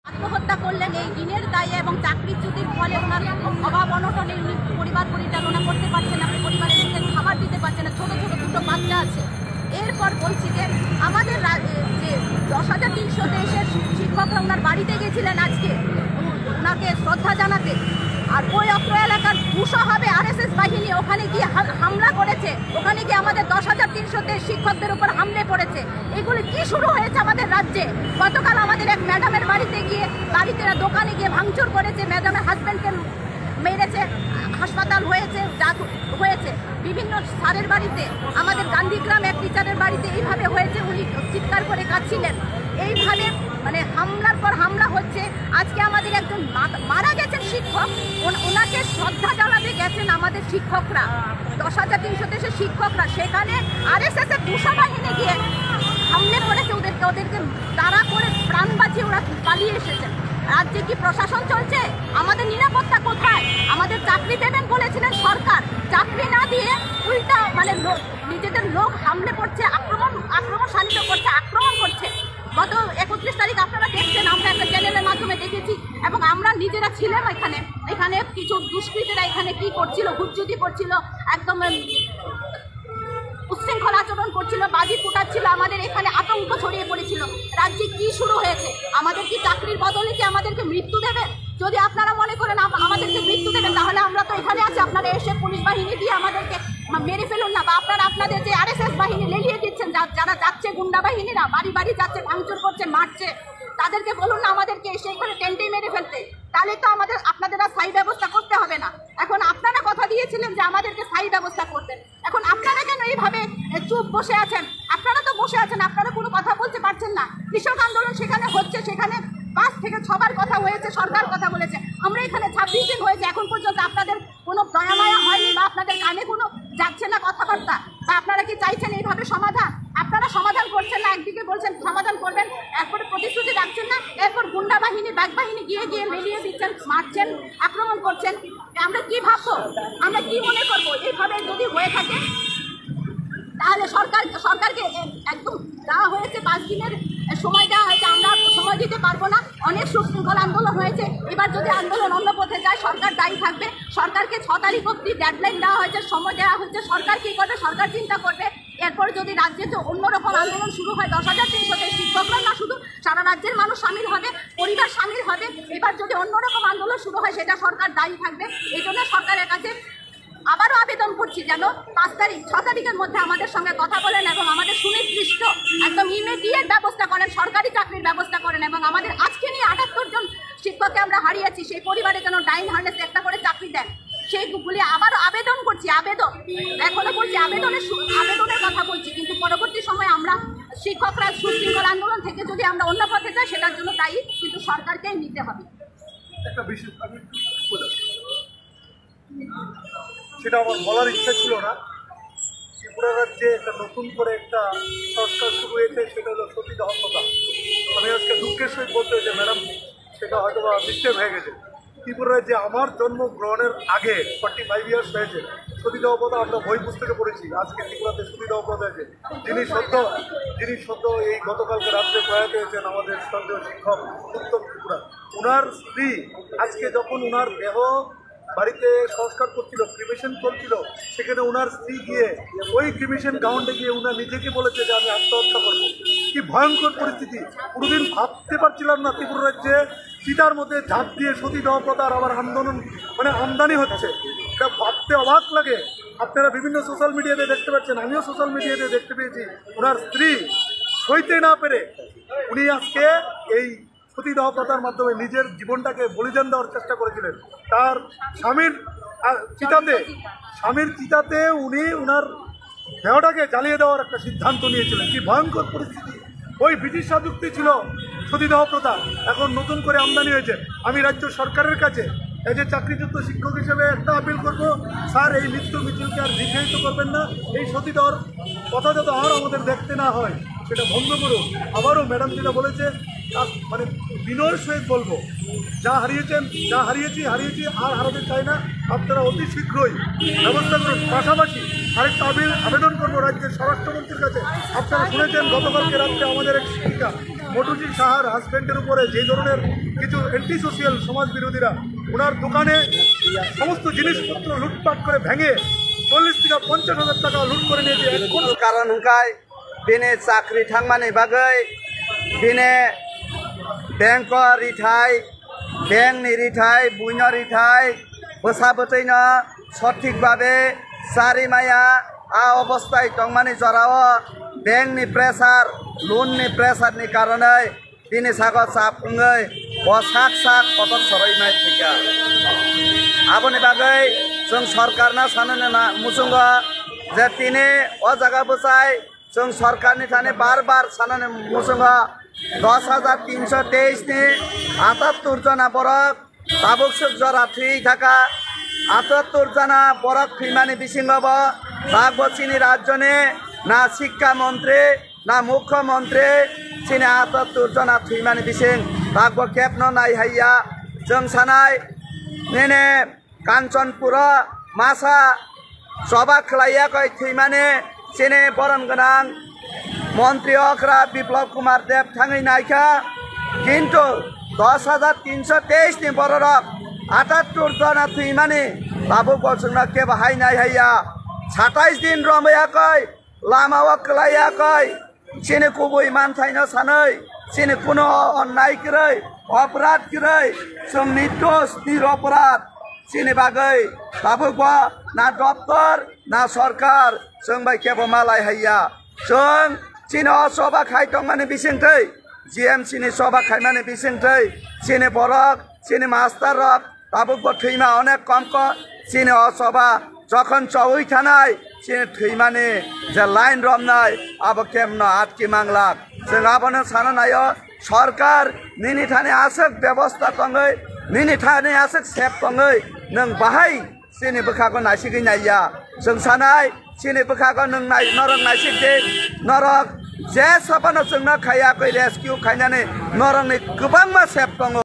আত্মহত্যা করলেন এই ঋণের দায়ে এবং চাকরিচ্যুতির ফলে ওনার অভাব অনটনে উনি পরিবার পরিচালনা করতে পারছেন না, পরিবারের লোকের খাবার দিতে পারছেন না, ছোটো ছোটো দুটো বাচ্চা আছে। এরপর বলছি যে আমাদের যে 10,300-তে এসে শিক্ষকরা ওনার বাড়িতে গেছিলেন আজকে ওনাকে শ্রদ্ধা জানাতে, আর ওই অত্র এলাকার 200 হবে RSS বাহিনী ওখানে গিয়ে হামলা করেছে, ওখানে গিয়ে আমাদের 10,300-তে শিক্ষকদের উপর হামলে করেছে। এগুলি কি শুরু হয়েছে আমাদের রাজ্যে? গতকাল আমাদের এক ম্যাডামের বাড়িতে গিয়ে দোকানে গিয়ে ভাঙচুর করেছে, ম্যাডামের হাজব্যান্ডকে মেরেছে, হাসপাতাল হয়েছে, হয়েছে বিভিন্ন স্যারের বাড়িতে, আমাদের গান্ধীগ্রাম এক টিচারের বাড়িতে এইভাবে হয়েছে, উনি চিৎকার করে কাঁদছিলেন। এইভাবে মানে হামলার পর হামলা হচ্ছে। আজকে আমাদের একজন মারা গেছেন শিক্ষক, ওনাকে শ্রদ্ধা জানাতে গেছেন আমাদের শিক্ষকরা, 10,300 দেশের শিক্ষকরা, সেখানে RSS এর 200 বাহিনী গিয়ে হামলে করেছে ওদেরকে তাড়া করে প্রাণ বাঁচিয়ে ওরা পালিয়ে এসেছেন। রাজ্যে কি প্রশাসন চলছে? আমাদের নিরাপত্তা কোথায়? আমাদের চাকরি দেবেন বলেছিলেন সরকার, চাকরি না দিয়ে উল্টা মানে নিজেদের লোক হামলে করছে, আক্রমণ শানিত করছে, আক্রমণ করছে। গত 31 তারিখ আপনারা দেখছেন, আমরা একটা চ্যানেলের মাধ্যমে দেখেছি এবং আমরা নিজেরা ছিলাম এখানে কিছু দুষ্কৃতীরা এখানে কি করছিল, হুজ্জুতি করছিল, একদম উচ্ছৃঙ্খল আচরণ করছিল, বাজি ফুটাচ্ছিল, আমাদের এখানে আতঙ্ক ছড়িয়ে পড়েছিল। রাজ্যে কি শুরু হয়েছে? আমাদের কি চাকরির বদলে কি আমাদেরকে মৃত্যু দেবেন? যদি আপনারা মনে করেন আমাদেরকে মৃত্যু দেবেন, তাহলে আমরা তো এখানে আছি, আপনারা এসে পুলিশ বাহিনী দিয়ে আমাদেরকে মেরে ফেলুন না, বা আপনারা আপনাদের যে RSS বাহিনী লেলিয়ে দিচ্ছেন, যারা যাচ্ছে গুন্ডা বাহিনীরা বাড়ি বাড়ি যাচ্ছে, ভাঙচুর করছে, মারছে, তাদেরকে বলুন না আমাদেরকে এসে এখানে টেন্টেই মেরে ফেলতে, তাহলে তো আপনাদের আর স্থায়ী ব্যবস্থা করতে হবে না। এখন আপনারা কথা দিয়েছিলেন যে আমাদেরকে স্থায়ী ব্যবস্থা করতেন, এখন আপনারা কেন এইভাবে চুপ বসে আছেন? আপনারা তো বসে আছেন, আপনারা কোনো কথা বলতে পারছেন না। কৃষক আন্দোলন সেখানে হচ্ছে, সেখানে 5 থেকে 6 বার কথা হয়েছে, সরকার কথা বলেছে, আমরা এখানে 26 দিন হয়েছে, এখন পর্যন্ত আপনাদের কোনো দয়ামায়া হয়নি বা আপনাদের কানে কোনো যাচ্ছে না কথাবার্তা, বা আপনারা কি চাইছেন এইভাবে সমাধান? আপনারা সমাধান করছেন না, একদিকে বলছেন সমাধান করবেন, এরপরে প্রতিশ্রুতি রাখছেন না, এরপর গুন্ডা বাহিনী ব্যাগ বাহিনী গিয়ে মেলিয়ে দিচ্ছেন, মারছেন, আক্রমণ করছেন। আমরা কি ভাববো? আমরা কি মনে করবো? এইভাবে যদি হয়ে থাকে তাহলে সরকারকে একদম দেওয়া হয়েছে 5 দিনের সময় দেওয়া হয়েছে, আমরা সময় দিতে পারবো না। অনেক সুশৃঙ্খল আন্দোলন হয়েছে, এবার যদি আন্দোলন অন্য পথে যায় সরকার দায়ী থাকবে। সরকারকে 6 তারিখ অবধি ডেডলাইন দেওয়া হয়েছে, সময় দেওয়া হয়েছে, সরকার কী করবে সরকার চিন্তা করবে। এরপর যদি রাজ্যে তো অন্যরকম আন্দোলন শুরু হয়, 10,300 শিক্ষকরা না শুধু সারা রাজ্যের মানুষ সামিল হবে, পরিবার সামিল হবে, এবার যদি অন্যরকম আন্দোলন শুরু হয় সেটা সরকার দায়ী থাকবে। এই জন্য সরকারের কাছে আবারও আবেদন করছি যেন 6 তারিখের মধ্যে আমাদের সঙ্গে কথা বলেন এবং আমাদের সুনির্দিষ্ট একদম ইমিডিয়েট ব্যবস্থা করেন, সরকারি চাকরির ব্যবস্থা করেন, এবং আমাদের আজকে নিয়ে 78 জন শিক্ষককে আমরা হারিয়েছি, সেই পরিবারে যেন ডাইন হার্নেস একটা করে চাকরি দেন, সেইগুলি আবারও আবেদন করছি। এখনো বলছি, আবেদনের কথা বলছি, কিন্তু পরবর্তী সময় আমরা শিক্ষকরা সুশৃঙ্খল আন্দোলন থেকে যদি আমরা অন্য পথে যাই সেটার জন্য দায়ী কিন্তু সরকারকেই নিতে হবে। একটা বিষয় সেটা আমার বলার ইচ্ছা ছিল না। ত্রিপুরা রাজ্যে একটা নতুন করে একটা সংস্কার শুরু হয়েছে, সেটা হলো সতীদাহ প্রথা। আমি আজকে দুঃখের সহিত বলতে যে ম্যাডাম সেটা হয়তো বা মিস্টেক হয়ে গেছে। ত্রিপুরা রাজ্যে আমার জন্মগ্রহণের আগে 45 ইয়ার্স হয়েছে সতীদাহ প্রথা আমরা বই পুস্তকে পড়েছি। আজকে ত্রিপুরাতে সতীদাহ প্রথা হয়েছে। যিনি সদ্য এই গতকালকে রাত্রে প্রয়াত হয়েছেন আমাদের শ্রদ্ধেয় শিক্ষক উত্তম ত্রিপুরা, ওনার স্ত্রী আজকে যখন ওনার দেহ বাড়িতে সংস্কার করছিল, ক্রিমেশন চলছিল, সেখানে ওনার স্ত্রী গিয়ে ওই ক্রিমেশন গ্রাউন্ডে গিয়ে ওনার নিজেকে বলেছে যে আমি আত্মহত্যা করব। কি ভয়ঙ্কর পরিস্থিতি! কোনোদিন ভাবতে পারছিলাম না ত্রিপুরা রাজ্যে চিতার মধ্যে ঝাঁপ দিয়ে সতীদাহ প্রথার আবার আন্দোলন আমদানি হচ্ছে। এটা ভাবতে অবাক লাগে। আপনারা বিভিন্ন সোশ্যাল মিডিয়াতে দেখতে পাচ্ছেন, আমিও সোশ্যাল মিডিয়াতে দেখতে পেয়েছি, ওনার স্ত্রী সইতে না পেরে উনি আজকে এই সতীদাহ প্রথার মাধ্যমে নিজের জীবনটাকে বলিদান দেওয়ার চেষ্টা করেছিলেন। তার স্বামীর চিতাতে উনি ওনার দেহটাকে জ্বালিয়ে দেওয়ার একটা সিদ্ধান্ত নিয়েছিলেন। কি ভয়ঙ্কর পরিস্থিতি! ওই ব্রিটিশ রাজত্বে ছিল সতীদাহ প্রথা, এখন নতুন করে আমদানি হয়েছে। আমি রাজ্য সরকারের কাছে এই যে চাকরিযুক্ত শিক্ষক হিসেবে একটা আপিল করব, স্যার এই মৃত্যু মিছিলকে আর দীর্ঘায়িত করবেন না, এই সতীদাহর কথা যাতে আর আমাদের দেখতে না হয় সেটা বন্ধ করুন। আবারও ম্যাডাম যেটা বলেছে মানে বিনয়ের সহিত বলবো, যা হারিয়েছি আর হারাতে চাই না, আপনারা অতি শীঘ্রই ব্যবস্থা করুন। পাশাপাশি আরেকটা আবেদন করবো রাজ্যের স্বরাষ্ট্রমন্ত্রীর কাছে। আপনারা শুনেছেন গতকালকে রাত্রে আমাদের এক শিক্ষিকা মধুজি সাহার হাজব্যান্ডের উপরে যে ধরনের কিছু অ্যান্টি সোশিয়াল সমাজ বিরোধীরা ওনার দোকানে সমস্ত জিনিসপত্র লুটপাট করে ভেঙে 40 থেকে 50,000 টাকা লুট করে নিয়েছে। এখন কারণ হंखाय बिने चाकरी थांमानि बागै बिने बैंक रिथाय बैंकनि रिथाय बुइनो रिथाय बोसाबोतैनो सठिक भावे सारिमाया आ अवस्थाय दंमानि जराव बैंकनि प्रेसार लोननि प्रेसारनि कारणे बिनि सागो साफुङै बसाक साक पटक सरायनाय थिका आबोनि बागै जों सरकारना साननो ना मुसुंगो जे तिनि अ जागा बोसाय जों सरकारनि थाने बार बार साननो मुसुंगो 10,323 नि 78 जना बरक ताबुकसुक जरा थुइ थाका 78 जना बरक थुइमानि बिसिङाव बागबचिनि राज्यनि ना शिक्षा मन्त्री ना मुख्यमन्त्री चिनि 78 जना थुइमानि बिसिङ बागब केपनो नायहाया जों सानाय नेने काञ्चनपुर मासा सभा खालायाखै थुइमानि चिनि बरन गोनां मन्त्री अख्रा बिप्लब कुमार देव थाङै नायखा किन्तु 10,323 नि बरक 78 जना थुइमानि बाबु बसुंना के बाहाय नायहाया 27 दिन रमायाखै लामाव खालायाखै चिनि गुबै मानथायनो सानै चिनि कुनो अन्याय करै अपराध करै जों निर्दोष निरपराध चिनि बागै बाबु ना दफ्तर ना सरकार जों बाय केबो मालाय हाया जों चिनि सभा खायतंमानि बिसिंथै जीएमसी नि सभा खायमानि बिसिंथै चिनि बरक चिनि मास्टार रक बाबु थैमा अनेक कमक चिनि सभा जखन चौै थानाय चिनि थैमानि जे लाइन रमनाय अब केमनो आटकी मांगलाक जों आबनो सानो नायो सरकार निनि थाने आसक व्यवस्था तंगै निनि थाने आसक सेफ तंगै नों बाहाय चिनि बखाको नायसिगै नायया जों सानाय चिनि बखाको नों नाय नरक नायसिगै नरक जे सपनो जोंनो खायाखै रेस्किउ खायनानै नरकनि गोबां मा सेफ दङ।